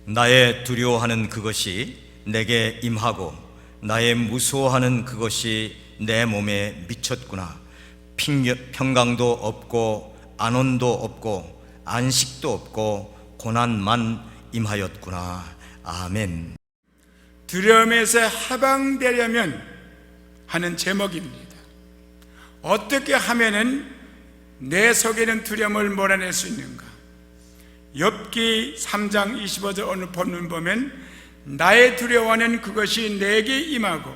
나의 두려워하는 그것이 내게 임하고 나의 무서워하는 그것이 내 몸에 미쳤구나. 평강도 없고 안온도 없고 안식도 없고 고난만 임하였구나. 아멘. 두려움에서 해방되려면 하는 제목입니다. 어떻게 하면은 내 속에는 두려움을 몰아낼 수 있는가? 욥기 3장 25절 오늘 본문 보면 나의 두려워하는 그것이 내게 임하고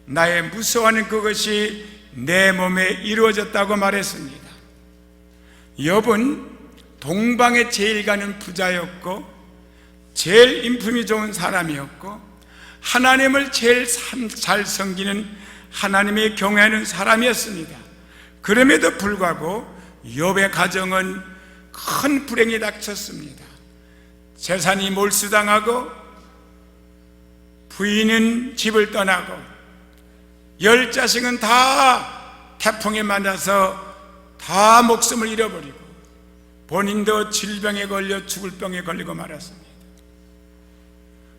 나의 무서워하는 그것이 내 몸에 이루어졌다고 말했습니다. 욥은 동방에 제일 가는 부자였고 제일 인품이 좋은 사람이었고 하나님을 제일 잘 섬기는 하나님의 경외하는 사람이었습니다. 그럼에도 불구하고 욥의 가정은 큰 불행이 닥쳤습니다. 재산이 몰수당하고 부인은 집을 떠나고 10자식은 다 태풍에 맞아서 다 목숨을 잃어버리고 본인도 질병에 걸려 죽을 병에 걸리고 말았습니다.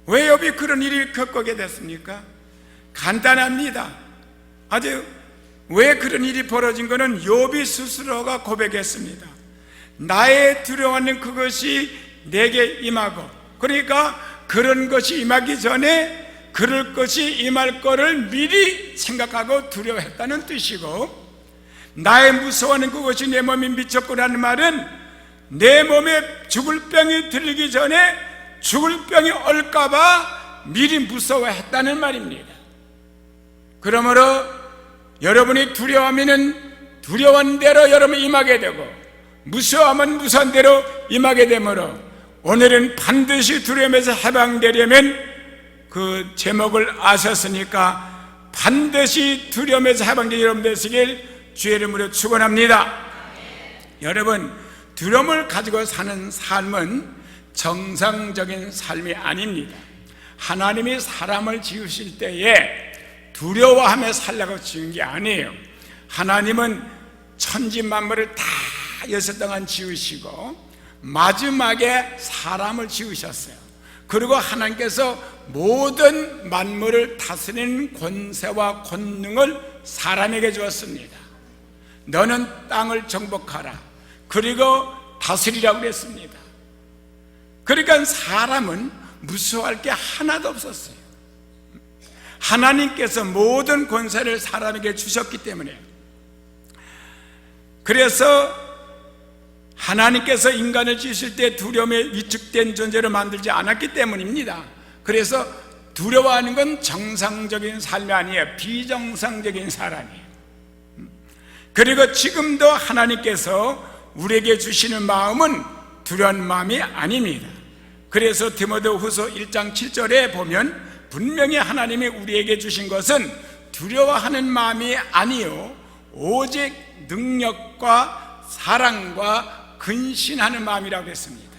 왜 욥이 그런 일을 겪게 됐습니까? 간단합니다. 아주 왜 그런 일이 벌어진 것은 욥이 스스로가 고백했습니다. 나의 두려워하는 그것이 내게 임하고, 그러니까 그런 것이 임하기 전에 그럴 것이 임할 거를 미리 생각하고 두려워했다는 뜻이고, 나의 무서워하는 그것이 내 몸에 미쳤구나는 말은 내 몸에 죽을 병이 들기 전에 죽을 병이 올까봐 미리 무서워했다는 말입니다. 그러므로 여러분이 두려워하면 두려운 대로 여러분이 임하게 되고 무서워하면 무서운 대로 임하게 되므로 오늘은 반드시 두려움에서 해방되려면 그 제목을 아셨으니까 반드시 두려움에서 해방되는 여러분 되시길 주의 이름으로 축원합니다. 여러분, 두려움을 가지고 사는 삶은 정상적인 삶이 아닙니다. 하나님이 사람을 지으실 때에 두려워하며 살라고 지은 게 아니에요. 하나님은 천지 만물을 다 여섯 동안 지으시고 마지막에 사람을 지으셨어요. 그리고 하나님께서 모든 만물을 다스리는 권세와 권능을 사람에게 주었습니다. 너는 땅을 정복하라, 그리고 다스리라고 그랬습니다. 그러니까 사람은 무서워할 게 하나도 없었어요. 하나님께서 모든 권세를 사람에게 주셨기 때문에, 그래서 하나님께서 인간을 지으실 때 두려움에 위축된 존재로 만들지 않았기 때문입니다. 그래서 두려워하는 건 정상적인 삶이 아니에요. 비정상적인 사람이에요. 그리고 지금도 하나님께서 우리에게 주시는 마음은 두려운 마음이 아닙니다. 그래서 디모데후서 1장 7절에 보면 분명히 하나님이 우리에게 주신 것은 두려워하는 마음이 아니요 오직 능력과 사랑과 근신하는 마음이라고 했습니다.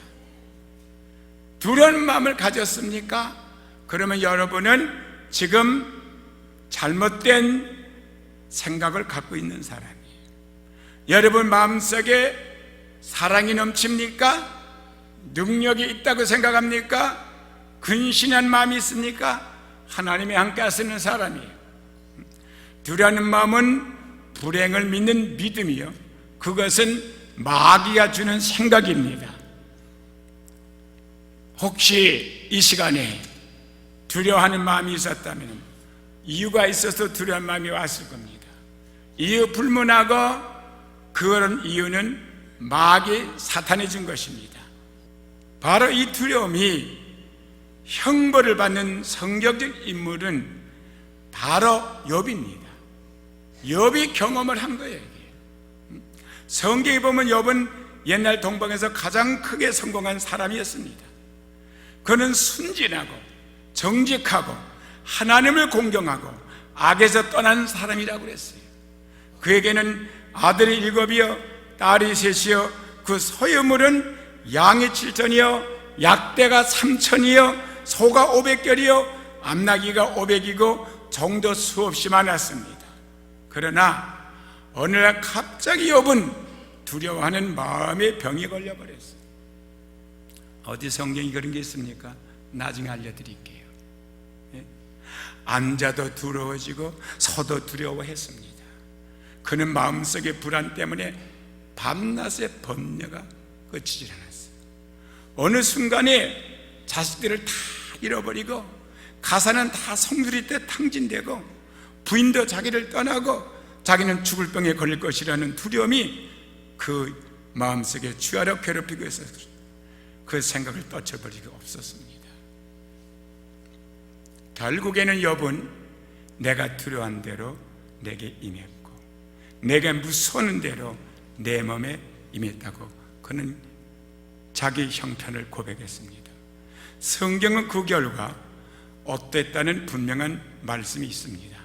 두려운 마음을 가졌습니까? 그러면 여러분은 지금 잘못된 생각을 갖고 있는 사람이에요. 여러분 마음속에 사랑이 넘칩니까? 능력이 있다고 생각합니까? 근신한 마음이 있습니까? 하나님이 함께 하시는 사람이에요. 두려워하는 마음은 불행을 믿는 믿음이요, 그것은 마귀가 주는 생각입니다. 혹시 이 시간에 두려워하는 마음이 있었다면 이유가 있어서 두려운 마음이 왔을 겁니다. 이유 불문하고 그런 이유는 마귀 사탄이 준 것입니다. 바로 이 두려움이 형벌을 받는 성경적 인물은 바로 욥입니다. 욥이 경험을 한 거예요. 성경에 보면 욥은 옛날 동방에서 가장 크게 성공한 사람이었습니다. 그는 순진하고 정직하고 하나님을 공경하고 악에서 떠난 사람이라고 그랬어요. 그에게는 아들이 7이요 딸이 3이요 그 소유물은 양이 7천이요 약대가 3천이요 소가 500결이요 암나귀가 500이고 종도 수없이 많았습니다. 그러나 어느 날 갑자기 욥은 두려워하는 마음의 병이 걸려버렸어요. 어디 성경이 그런 게 있습니까? 나중에 알려드릴게요. 예? 앉아도 두려워지고 서도 두려워했습니다. 그는 마음속의 불안 때문에 밤낮의 번뇌가 그치질 않았어요. 어느 순간에 자식들을 다 잃어버리고 가사는 다 성술이 때 탕진되고 부인도 자기를 떠나고 자기는 죽을 병에 걸릴 것이라는 두려움이 그 마음속에 주야로 괴롭히고 있어서 그 생각을 떨쳐버리기가 없었습니다. 결국에는 욥은 내가 두려워한 대로 내게 임했고 내가 무서운 대로 내 몸에 임했다고 그는 자기 형편을 고백했습니다. 성경은 그 결과 어땠다는 분명한 말씀이 있습니다.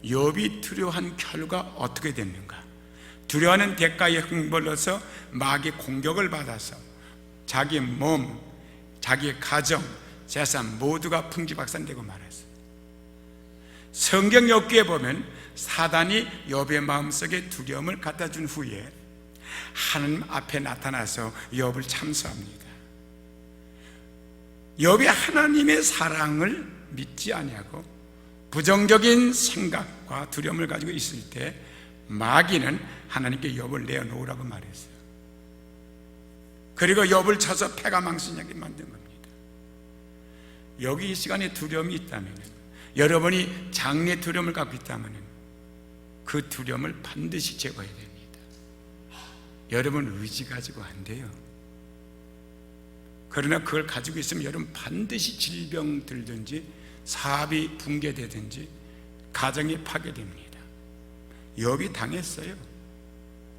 욥이 두려워한 결과 어떻게 됐는가? 두려워하는 대가에 흥벌러서 마귀의 공격을 받아서 자기 몸, 자기 가정, 재산 모두가 풍지박산되고 말았어요. 성경 욥기에 보면 사단이 욥의 마음속에 두려움을 갖다 준 후에 하나님 앞에 나타나서 욥을 참소합니다. 욥이 하나님의 사랑을 믿지 아니하고 부정적인 생각과 두려움을 가지고 있을 때 마귀는 하나님께 욥을 내어놓으라고 말했어요. 그리고 욥을 쳐서 패가 망신하게 만든 겁니다. 여기 이 시간에 두려움이 있다면, 여러분이 장래 두려움을 갖고 있다면 그 두려움을 반드시 제거해야 됩니다. 여러분 의지 가지고 안 돼요. 그러나 그걸 가지고 있으면 여러분 반드시 질병 들든지 사업이 붕괴되든지 가정이 파괴됩니다. 욥이 당했어요.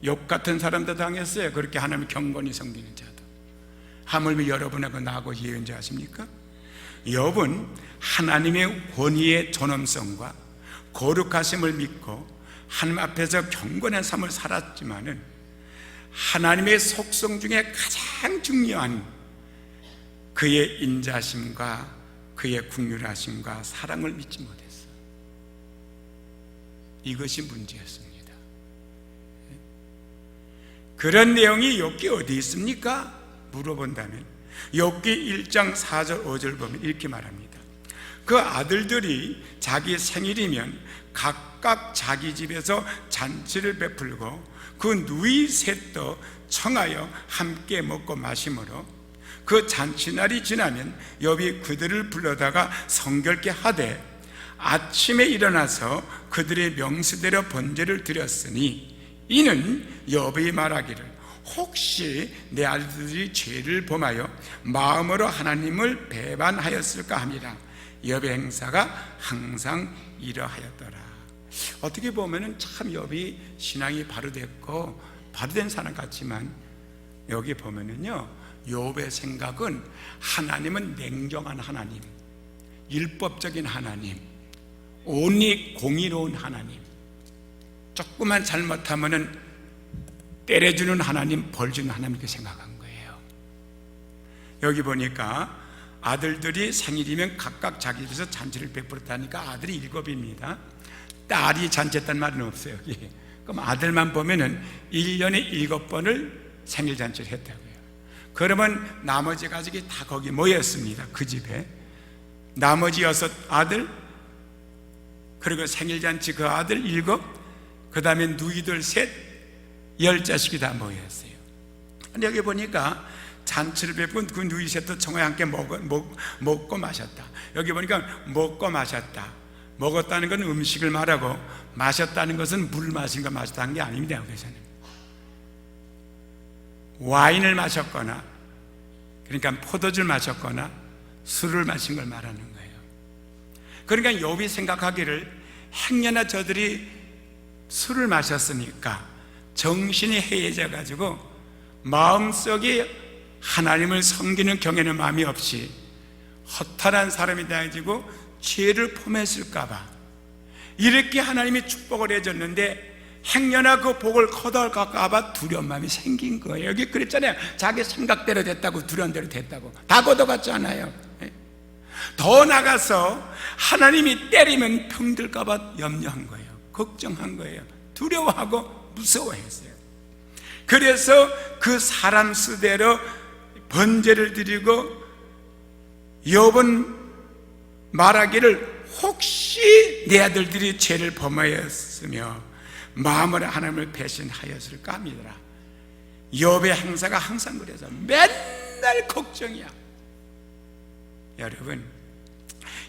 욥 같은 사람도 당했어요. 그렇게 하나님의 경건히 섬기는 자도. 하물며 여러분하고 나하고 예언자 아십니까? 욥은 하나님의 권위의 존엄성과 거룩하심을 믿고 하나님 앞에서 경건한 삶을 살았지만은 하나님의 속성 중에 가장 중요한 그의 인자심과 그의 긍휼하심과 사랑을 믿지 못했어요. 이것이 문제였습니다. 그런 내용이 욥기 어디 있습니까? 물어본다면 욥기 1장 4절 5절 보면 이렇게 말합니다. 그 아들들이 자기 생일이면 각각 자기 집에서 잔치를 베풀고 그 누이 셋도 청하여 함께 먹고 마시므로 그 잔치날이 지나면 욥이 그들을 불러다가 성결케 하되 아침에 일어나서 그들의 명수대로 번제를 드렸으니 이는 욥이 말하기를 혹시 내 아들들이 죄를 범하여 마음으로 하나님을 배반하였을까 함이라. 욥의 행사가 항상 이러하였더라. 어떻게 보면 참 욥이 신앙이 바로 됐고 바로 된 사람 같지만 여기 보면은요, 욥의 생각은 하나님은 냉정한 하나님, 율법적인 하나님, 온리 공의로운 하나님, 조금만 잘못하면은 때려주는 하나님, 벌주는 하나님 이렇게 생각한 거예요. 여기 보니까 아들들이 생일이면 각각 자기 집에서 잔치를 베풀었다니까 아들이 7입니다. 딸이 잔치했다는 말은 없어요. 여기. 그럼 아들만 보면은 1년에 7번을 생일 잔치를 했다고요. 그러면 나머지 가족이 다 거기 모였습니다. 그 집에 나머지 6 아들, 그리고 생일 잔치 그 아들 7, 그 다음에 누이들 3, 10자식이 다 모였어요. 근데 여기 보니까 잔치를 베푼 그 누이 셋도 청어에 함께 먹고 마셨다. 여기 보니까 먹고 마셨다. 먹었다는 건 음식을 말하고 마셨다는 것은 물 마신 거 마셨다는 게 아닙니다. 여기서는 와인을 마셨거나, 그러니까 포도주를 마셨거나 술을 마신 걸 말하는 거예요. 그러니까 욥이 생각하기를 행여나 저들이 술을 마셨으니까 정신이 해이해져 가지고 마음속에 하나님을 섬기는 경외는 마음이 없이 허탈한 사람이 되어지고 죄를 범했을까 봐 이렇게 하나님이 축복을 해줬는데 행여나 그 복을 거둬갈까 봐 두려운 마음이 생긴 거예요. 여기 그랬잖아요. 자기 생각대로 됐다고, 두려운 대로 됐다고. 다 거둬갔잖아요. 더 나가서 하나님이 때리면 병들까 봐 염려한 거예요. 걱정한 거예요. 두려워하고 무서워했어요. 그래서 그 사람 수대로 번제를 드리고 욥은 말하기를 혹시 내 아들들이 죄를 범하였으며 마음으로 하나님을 배신하였을까 합니다. 욥의 행사가 항상 그래서 맨날 걱정이야. 여러분,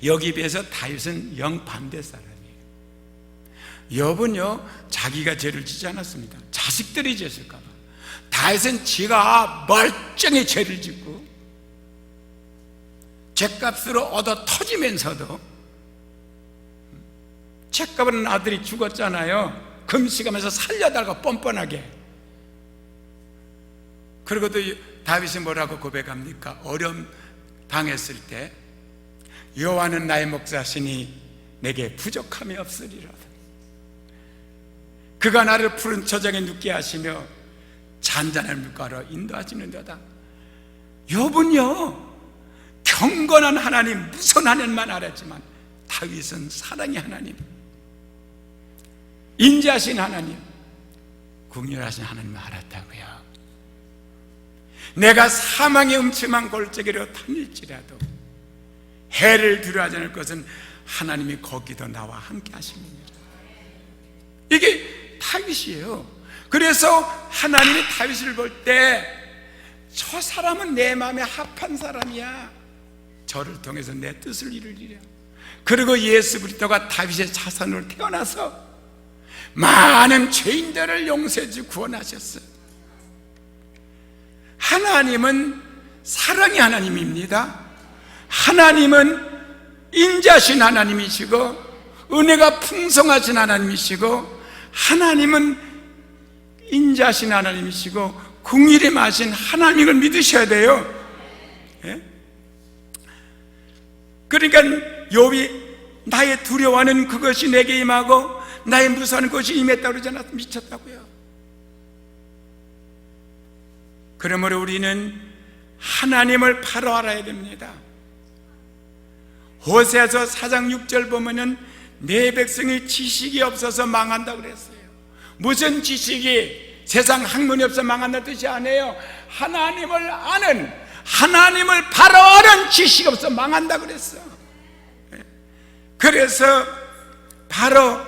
여기 비해서 다윗은 영반대 사람이에요. 욥은요 자기가 죄를 짓지 않았습니다. 자식들이 짓을까 봐. 다윗은 지가 멀쩡히 죄를 짓고 죄값으로 얻어 터지면서도, 죄값은 아들이 죽었잖아요. 금식하면서 살려달라고 뻔뻔하게. 그리고 또 다윗이 뭐라고 고백합니까? 어려움 당했을 때 여호와는 나의 목자시니 내게 부족함이 없으리로다. 그가 나를 푸른 초장에 눕게 하시며 잔잔한 물가로 인도하시는도다. 욥은요 경건한 하나님, 무서운 하나님만 알았지만 다윗은 사랑의 하나님, 인자하신 하나님, 긍휼하신 하나님을 알았다고요. 내가 사망의 음침한 골짜기로 다닐지라도 해를 두려워하지 않을 것은 하나님이 거기도 나와 함께 하십니다. 이게 다윗이에요. 그래서 하나님이 다윗을 볼 때 저 사람은 내 마음에 합한 사람이야, 저를 통해서 내 뜻을 이루리라. 그리고 예수 그리스도가 다윗의 자손으로 태어나서 많은 죄인들을 용서해 주고 구원하셨어요. 하나님은 사랑의 하나님입니다. 하나님은 인자하신 하나님이시고 은혜가 풍성하신 하나님이시고, 하나님은 인자하신 하나님이시고 긍휼이 많으신 하나님을 믿으셔야 돼요. 예? 그러니까 욥이 나의 두려워하는 그것이 내게 임하고 나의 무서워하는 것이 임했다고 그러지 않았어? 미쳤다고요. 그러므로 우리는 하나님을 바로 알아야 됩니다. 호세아서 4장 6절 보면은 내 백성이 지식이 없어서 망한다고 그랬어요. 무슨 지식이? 세상 학문이 없어 망한다는 뜻이 아니에요. 하나님을 아는, 하나님을 바로 아는 지식이 없어 망한다고 그랬어. 그래서 바로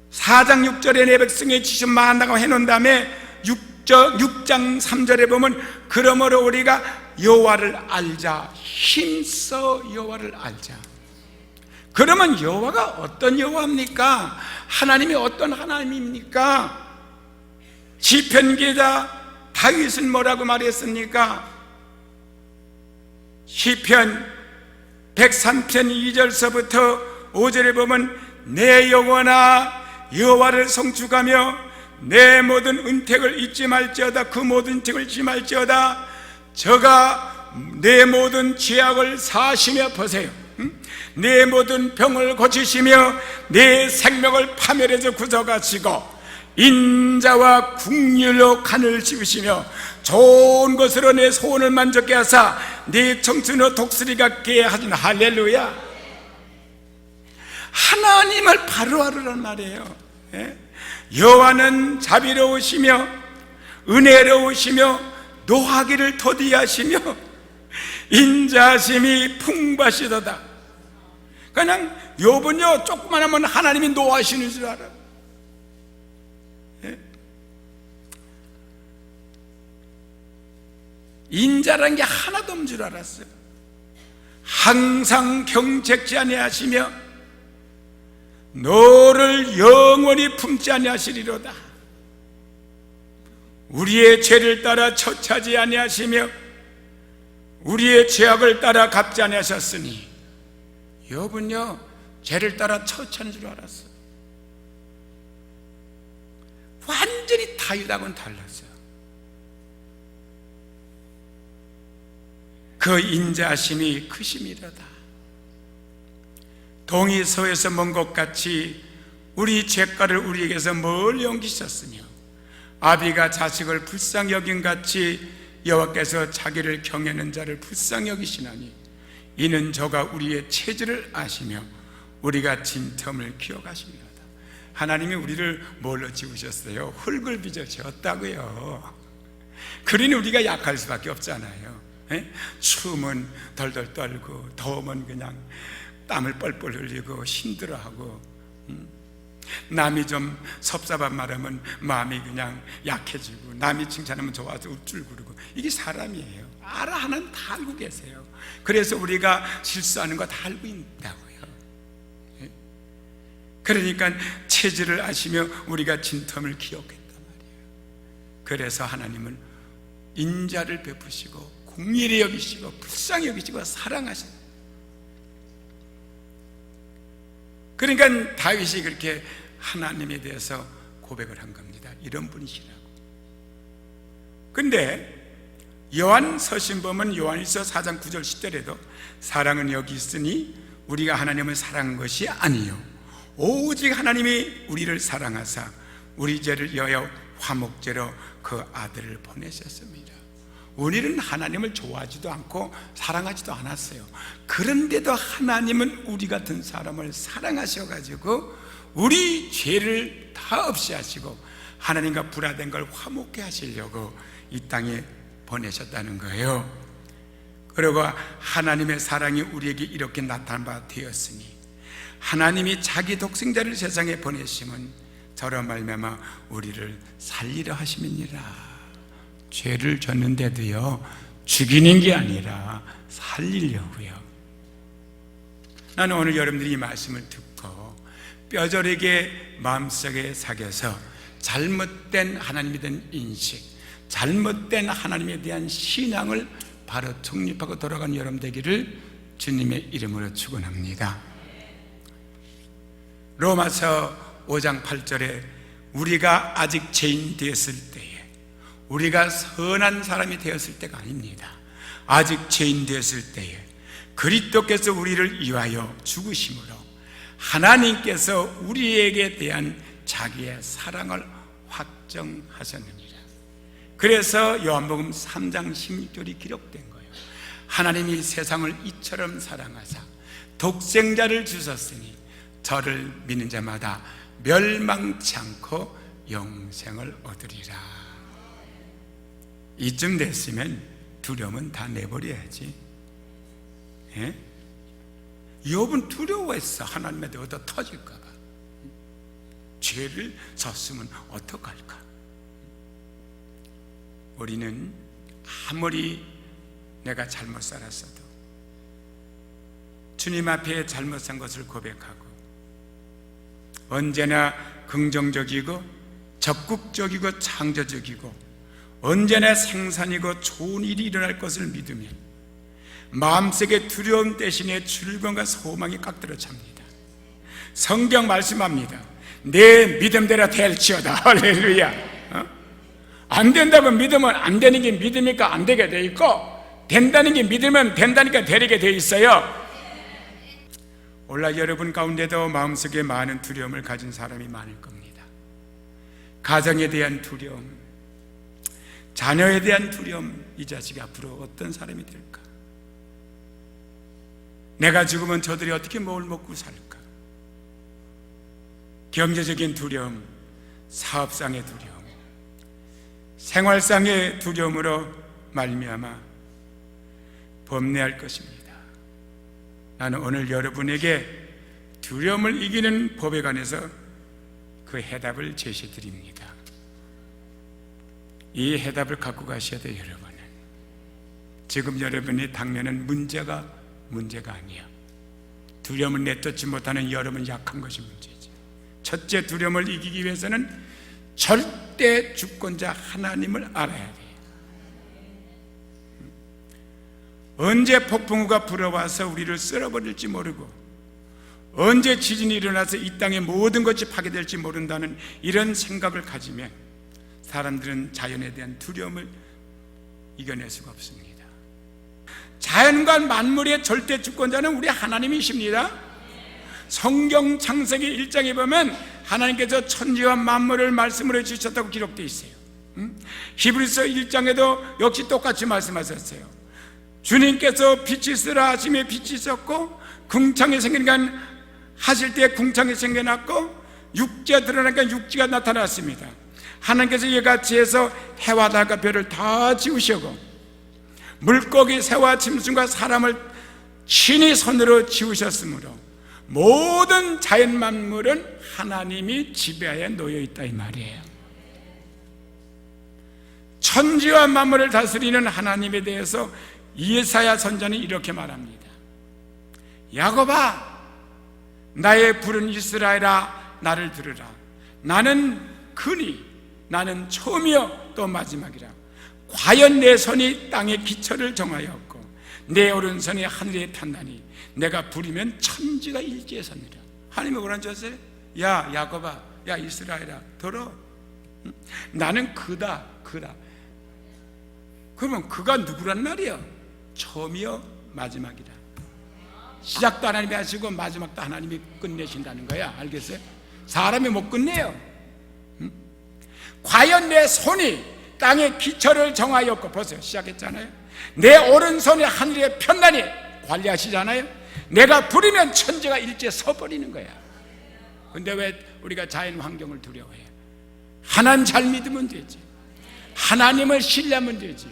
4장 6절에 내 백성의 지식 망한다고 해놓은 다음에 6장 3절에 보면 그러므로 우리가 여호와를 알자, 힘써 여호와를 알자. 그러면 여호와가 어떤 여호와입니까? 하나님이 어떤 하나님입니까? 시편 기자 다윗은 뭐라고 말했습니까? 시편 103편 2절서부터 5절에 보면 내 영혼아 여호와를 송축하며 내 모든 은택을 잊지 말지어다. 그 모든 은택을 잊지 말지어다. 저가 내 모든 죄악을 사하시며, 보세요, 내 모든 병을 고치시며 내 생명을 파멸해서 구속하시고 인자와 긍휼로 간을 지으시며 좋은 것으로 내 소원을 만족케 하사 내 청춘으로 독수리 같게 하신. 할렐루야. 하나님을 바로 알으란 말이에요. 여호와는 자비로우시며 은혜로우시며 노하기를 더디하시며 인자하심이 풍부하시도다. 그냥 욥은요 조금만 하면 하나님이 노하시는 줄 알아. 인자라는 게 하나도 없는 줄 알았어요. 항상 경책지 아니하시며 너를 영원히 품지 아니하시리로다. 우리의 죄를 따라 처차지 아니하시며 우리의 죄악을 따라 갚지 아니하셨으니. 욥은요 죄를 따라 처치하는 줄 알았어요. 완전히 다윗하고는 달랐어요. 그 인자하심이 크심이로다. 동이 서에서 먼 것 같이 우리 죄가를 우리에게서 멀리 옮기셨으며 아비가 자식을 불쌍히 여긴 같이 여호와께서 자기를 경외하는 자를 불쌍히 여기시나니 이는 저가 우리의 체질을 아시며 우리가 진텀을 기억하십니다. 하나님이 우리를 뭘로 지으셨어요? 흙을 빚어 지었다고요. 그러니 우리가 약할 수밖에 없잖아요. 예? 추우면 덜덜 떨고, 더우면 그냥 땀을 뻘뻘 흘리고 힘들어하고, 남이 좀 섭섭한 말하면 마음이 그냥 약해지고, 남이 칭찬하면 좋아서 읊줄구르고. 이게 사람이에요. 하나님 다 알고 계세요. 그래서 우리가 실수하는 거 다 알고 있다고요. 예? 그러니까 체질을 아시며 우리가 진텀을 기억했단 말이에요. 그래서 하나님은 인자를 베푸시고 공의를 여기시고 불쌍히 여기시고 사랑하셔요. 그러니까 다윗이 그렇게 하나님에 대해서 고백을 한 겁니다. 이런 분이시라고. 근데 요한 서신보면 요한일서 4장 9절 10절에도 사랑은 여기 있으니 우리가 하나님을 사랑한 것이 아니요 오직 하나님이 우리를 사랑하사 우리 죄를 위하여 화목제로 그 아들을 보내셨습니다. 우리는 하나님을 좋아하지도 않고 사랑하지도 않았어요. 그런데도 하나님은 우리 같은 사람을 사랑하셔가지고 우리 죄를 다 없이 하시고 하나님과 불화된 걸 화목케 하시려고 이 땅에 보내셨다는 거예요. 그리고 하나님의 사랑이 우리에게 이렇게 나타난 바 되었으니 하나님이 자기 독생자를 세상에 보내심은 저로 말미암아 우리를 살리려 하심이니라. 죄를 졌는데도요 죽이는 게 아니라 살리려고요. 나는 오늘 여러분들이 이 말씀을 듣고 뼈저리게 마음속에 새겨서 잘못된 하나님에 대한 인식, 잘못된 하나님에 대한 신앙을 바로 정립하고 돌아가는 여러분 되기를 주님의 이름으로 축원합니다. 로마서 5장 8절에 우리가 아직 죄인 되었을 때에, 우리가 선한 사람이 되었을 때가 아닙니다. 아직 죄인 되었을 때에 그리스도께서 우리를 위하여 죽으심으로 하나님께서 우리에게 대한 자기의 사랑을 확정하셨느니라. 그래서 요한복음 3장 16절이 기록된 거예요. 하나님이 세상을 이처럼 사랑하사 독생자를 주셨으니 저를 믿는 자마다 멸망치 않고 영생을 얻으리라. 이쯤 됐으면 두려움은 다 내버려야지. 예? 욥은 두려워했어. 하나님에 대해 얻어 터질까 봐. 죄를 졌으면 어떡할까. 우리는 아무리 내가 잘못 살았어도 주님 앞에 잘못 산 것을 고백하고 언제나 긍정적이고 적극적이고 창조적이고 언제나 생산이고 좋은 일이 일어날 것을 믿으면 마음속에 두려움 대신에 즐거움과 소망이 깍들어 찹니다. 성경 말씀합니다. 내 믿음대로 될지어다. 할렐루야. 안 된다면 믿으면 안 되는 게 믿으니까 안 되게 돼 있고 된다는 게 믿으면 된다니까 되게 돼 있어요. 오늘 여러분 가운데도 마음속에 많은 두려움을 가진 사람이 많을 겁니다. 가정에 대한 두려움, 자녀에 대한 두려움, 이 자식이 앞으로 어떤 사람이 될까? 내가 죽으면 저들이 어떻게 뭘 먹고 살까? 경제적인 두려움, 사업상의 두려움, 생활상의 두려움으로 말미암아 범례할 것입니다. 나는 오늘 여러분에게 두려움을 이기는 법에 관해서 그 해답을 제시해 드립니다. 이 해답을 갖고 가셔야 돼요. 여러분은 지금 여러분이 당면은 문제가 아니야. 두려움을 내쫓지 못하는 여러분 약한 것이 문제지. 첫째, 두려움을 이기기 위해서는 절대 주권자 하나님을 알아야 돼요. 언제 폭풍우가 불어와서 우리를 쓸어버릴지 모르고 언제 지진이 일어나서 이 땅의 모든 것이 파괴될지 모른다는 이런 생각을 가지면 사람들은 자연에 대한 두려움을 이겨낼 수가 없습니다. 자연과 만물의 절대 주권자는 우리 하나님이십니다. 성경 창세기 1장에 보면 하나님께서 천지와 만물을 말씀으로 주셨다고 기록되어 있어요. 히브리서 1장에도 역시 똑같이 말씀하셨어요. 주님께서 빛이 있으라 하심에 빛이 있었고 궁창이 생기니까 하실 때 궁창이 생겨났고 육지가 드러나니까 육지가 나타났습니다. 하나님께서 이같이 해서 해와 달과 별을 다 지으시고 물고기, 새와 짐승과 사람을 친히 손으로 지으셨으므로 모든 자연 만물은 하나님이 지배하에 놓여 있다 이 말이에요. 천지와 만물을 다스리는 하나님에 대해서 이사야 선지자는 이렇게 말합니다. 야곱아, 나의 부른 이스라엘아, 나를 들으라. 나는 근이, 나는 처음이요 또 마지막이라. 과연 내 손이 땅의 기초를 정하였고 내 오른손이 하늘에 탄다니 내가 부리면 천지가 일제에 섰느라. 하나님이 뭐라는 줄 아세요? 야 야곱아, 야 이스라엘아, 들어. 나는 그다. 그러면 그가 누구란 말이야? 처음이요 마지막이라. 시작도 하나님이 하시고 마지막도 하나님이 끝내신다는 거야. 알겠어요? 사람이 못 끝내요. 과연 내 손이 땅의 기초를 정하였고, 보세요, 시작했잖아요. 내 오른손이 하늘에 편다니 관리하시잖아요. 내가 부리면 천지가 일제 서버리는 거야. 근데 왜 우리가 자연 환경을 두려워해? 하나님 잘 믿으면 되지. 하나님을 신뢰하면 되지.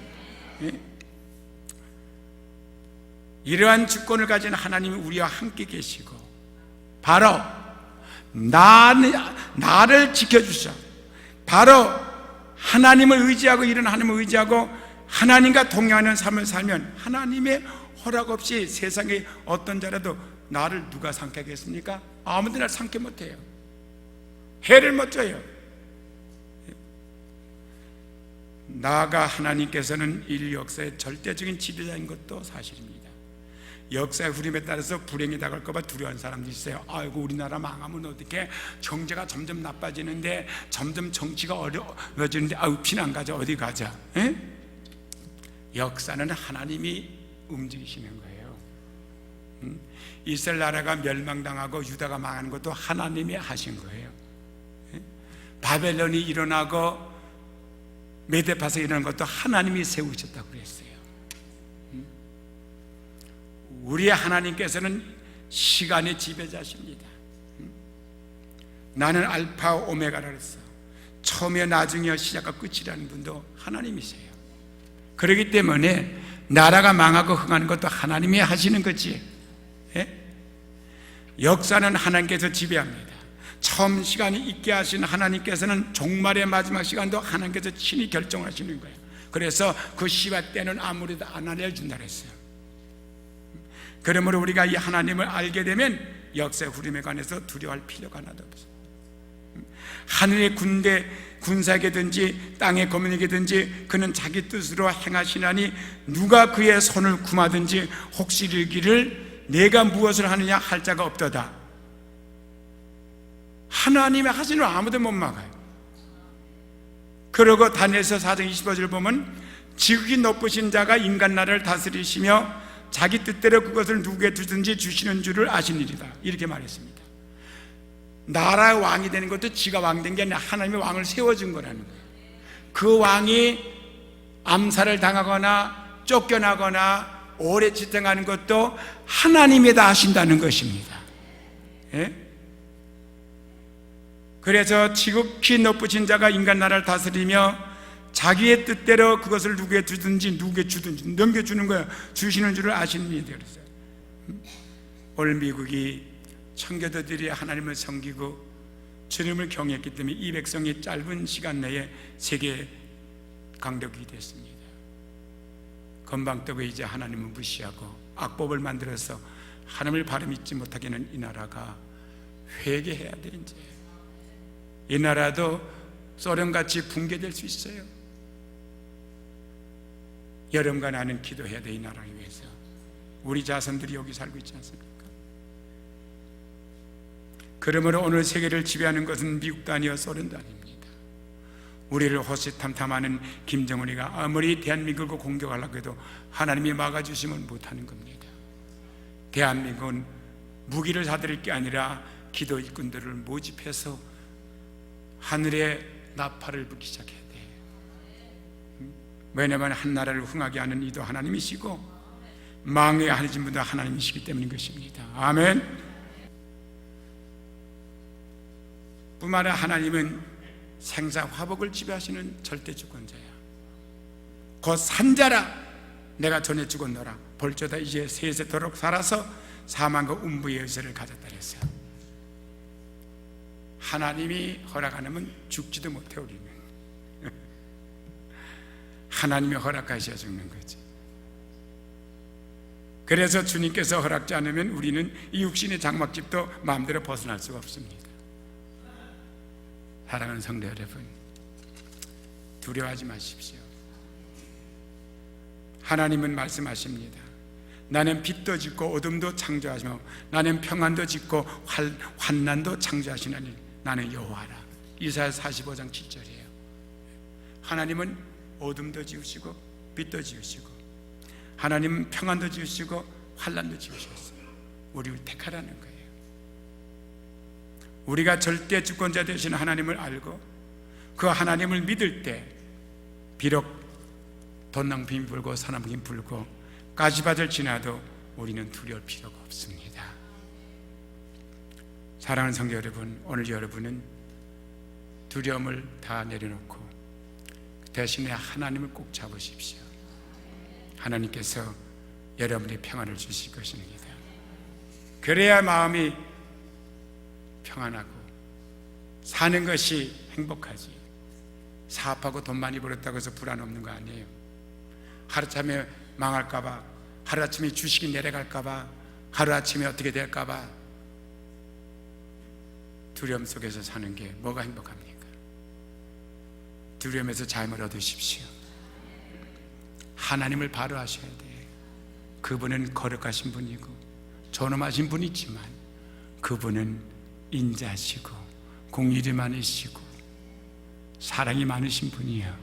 예? 이러한 주권을 가진 하나님이 우리와 함께 계시고 바로 나를 지켜주셔. 바로 하나님을 의지하고 이런 하나님을 의지하고 하나님과 동행하는 삶을 살면 하나님의 허락 없이 세상에 어떤 자라도 나를 누가 삼켜겠습니까? 아무도 날 삼켜 못해요. 해를 못 줘요. 나아가 하나님께서는 인류 역사의 절대적인 지배자인 것도 사실입니다. 역사의 흐름에 따라서 불행이 다가올까 봐 두려워하는 사람도 있어요. 아이고 우리나라 망하면 어떡해, 경제가 점점 나빠지는데, 점점 정치가 어려워지는데, 아유 피난 가자, 어디 가자. 에? 역사는 하나님이 움직이시는 거예요. 이스라엘 나라가 멸망당하고 유다가 망하는 것도 하나님이 하신 거예요. 바벨론이 일어나고 메데파서 일어난 것도 하나님이 세우셨다고 그랬어요. 우리 하나님께서는 시간의 지배자십니다. 나는 알파 오메가라 그랬어. 처음이요 나중이요 시작과 끝이라는 분도 하나님이세요. 그렇기 때문에 나라가 망하고 흥하는 것도 하나님이 하시는 거지. 예? 역사는 하나님께서 지배합니다. 처음 시간이 있게 하신 하나님께서는 종말의 마지막 시간도 하나님께서 친히 결정하시는 거예요. 그래서 그 시와 때는 아무래도 안 알려준다 그랬어요. 그러므로 우리가 이 하나님을 알게 되면 역사의 흐름에 관해서 두려워할 필요가 하나도 없어요. 하늘의 군사에게든지 땅의 거민에게든지 그는 자기 뜻으로 행하시나니 누가 그의 손을 구하든지 혹시 이르기를 내가 무엇을 하느냐 할 자가 없도다. 하나님의 하시는 아무도 못 막아요. 그러고 다니엘서 4장 25절 보면 지극히 높으신 자가 인간 나라를 다스리시며 자기 뜻대로 그것을 누구에게 주든지 주시는 줄을 아시니이다. 이렇게 말했습니다. 나라의 왕이 되는 것도 지가 왕 된 게 아니라 하나님의 왕을 세워준 거라는 거예요. 그 왕이 암살을 당하거나 쫓겨나거나 오래 지탱하는 것도 하나님이 다 하신다는 것입니다. 예? 그래서 지극히 높으신 자가 인간 나라를 다스리며 자기의 뜻대로 그것을 누구에게 주든지 넘겨주는 거야. 주시는 줄을 아시는 데 그랬어요. 오늘 미국이 청교도들이 하나님을 섬기고 주님을 경외했기 때문에 이 백성이 짧은 시간 내에 세계 강대국이 됐습니다. 건방뜨고 이제 하나님을 무시하고 악법을 만들어서 하나님을 바로 믿지 못하게 하는 이 나라가 회개해야 돼. 이제 이 나라도 소련같이 붕괴될 수 있어요. 여러분과 나는 기도해야 돼. 이 나라를 위해서. 우리 자손들이 여기 살고 있지 않습니까? 그러므로 오늘 세계를 지배하는 것은 미국도 아니요 소련도 아닙니다. 우리를 호시탐탐하는 김정은이가 아무리 대한민국을 공격하려고 해도 하나님이 막아주시면 못하는 겁니다. 대한민국은 무기를 사들일 게 아니라 기도 일꾼들을 모집해서 하늘에 나팔을 불기 시작해야 돼요. 왜냐하면 한 나라를 흥하게 하는 이도 하나님이시고 망하게 하신 분도 하나님이시기 때문인 것입니다. 아멘. 뿐만 아니라 하나님은 생사화복을 지배하시는 절대 주권자야. 곧 산자라 내가 전에 죽었노라 볼저다 이제 세세토록 살아서 사망과 음부의 의세를 가졌다 그랬어요. 하나님이 허락 안 하면 죽지도 못해. 우리는 하나님이 허락하셔야 죽는 거지. 그래서 주님께서 허락지 않으면 우리는 이 육신의 장막집도 마음대로 벗어날 수가 없습니다. 사랑하는 성도 여러분, 두려워하지 마십시오. 하나님은 말씀하십니다. 나는 빛도 짓고 어둠도 창조하시며 나는 평안도 짓고 환난도 창조하시나니 나는 여호와라. 이사야 45장 7절이에요. 하나님은 어둠도 지으시고 빛도 지으시고 하나님은 평안도 지으시고 환난도 지으셨어요. 우리를 택하라는 거예요. 우리가 절대 주권자 되신 하나님을 알고 그 하나님을 믿을 때 비록 돈낭빔 불고 사나무김 불고 가시밭을 지나도 우리는 두려울 필요가 없습니다. 사랑하는 성도 여러분, 오늘 여러분은 두려움을 다 내려놓고 대신에 하나님을 꼭 잡으십시오. 하나님께서 여러분의 평안을 주실 것입니다. 그래야 마음이 평안하고 사는 것이 행복하지. 사업하고 돈 많이 벌었다고 해서 불안 없는 거 아니에요. 하루아침에 망할까봐, 하루아침에 주식이 내려갈까봐, 하루아침에 어떻게 될까봐 두려움 속에서 사는 게 뭐가 행복합니까? 두려움에서 자유를 얻으십시오. 하나님을 바로 하셔야 돼. 그분은 거룩하신 분이고 존엄하신 분이지만 그분은 인자하시고 공의를 많으시고 사랑이 많으신 분이에요.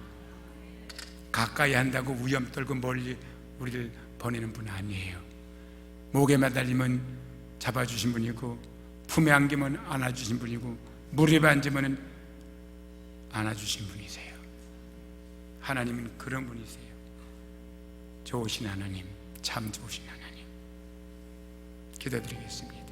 가까이 한다고 위험 떨고 멀리 우리를 보내는 분 아니에요. 목에 매달리면 잡아주신 분이고 품에 안기면 안아주신 분이고 무릎에 앉으면 안아주신 분이세요. 하나님은 그런 분이세요. 좋으신 하나님, 참 좋으신 하나님. 기도드리겠습니다.